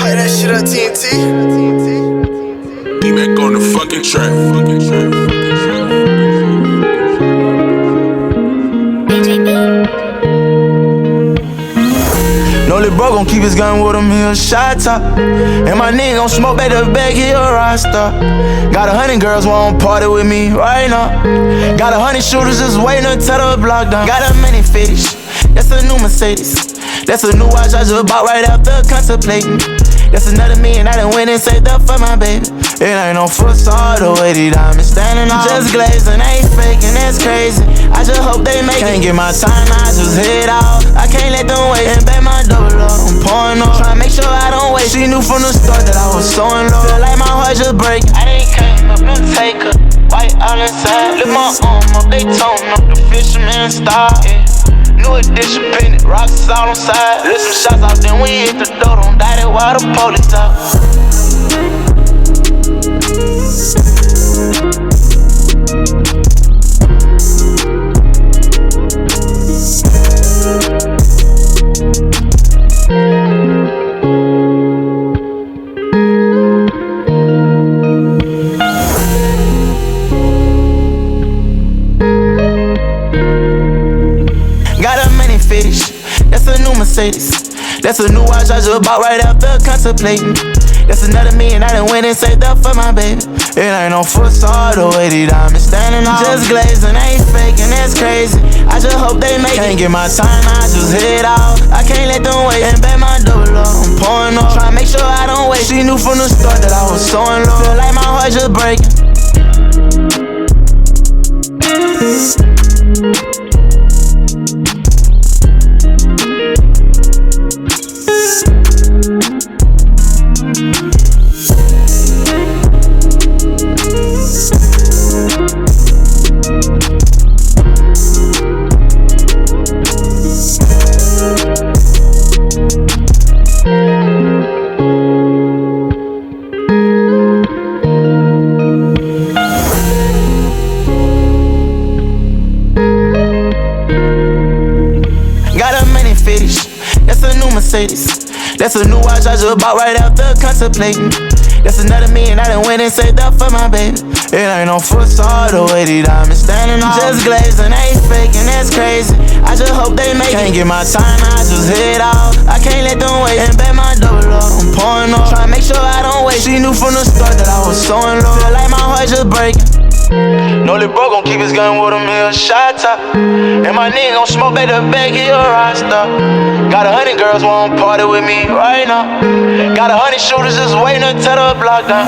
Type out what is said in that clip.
Play that shit on TNT. D-Mac on the fucking track. No lil' bro gon' keep his gun with him, he a shot top. And my nigga gon' smoke back the bag, he a rockstar. Got 100 girls wanna party with me right now. Got 100 shooters just waiting to tear the block down. Got a mini fetish, that's a new Mercedes. That's a new watch I just bought right after contemplating. That's another million I done went and saved up for my baby. It ain't no facade, the way these diamonds standing out. Just glazing, ain't faking, that's crazy. I just hope they make it. Can't get my time, I just head out. I can't let them wait and bet my double up. I'm pouring up, tryna make sure I don't wait. She knew from the start that I was so in love. Feel like my heart just breaking. I ain't came up, no taker. White all inside, lift my arm up, they tone up. The fisherman style, yeah. New edition, painted rocks out on side. Lift some shots out, then we hit the door. Don't die that while the police out. Got a mini fetish, that's a new Mercedes. That's a new watch I just bought right after contemplating. That's another million I done went and saved up for my baby. It ain't no facade, the way these diamonds standing out. Just glazing, ain't faking, that's crazy. I just hope they make it. Can't get my time, I just head out. I can't let them wait and bet my double up. I'm pouring up, tryna make sure I don't wait. She knew from the start that I was so in love. Feel like my heart just breaking. That's a new Mercedes. That's a new watch I just bought right after contemplating. That's another million I done went and saved up for my baby. It ain't no facade, the way these diamonds standing out. Just glazing, ain't faking, that's crazy. I just hope they make it. Can't get my time, I just head out. I can't let them wait and bet my double up. I'm pouring up, tryna make sure I don't wait. She knew from the start that I was so in love. Feel like my heart just breaking. No lil' bro gon' keep his gun with him, he a shot top. And my nigga gon' smoke back the bag, he a rockstar. Got 100 girls wanna party with me right now. Got 100 shooters just waiting to tear the block down.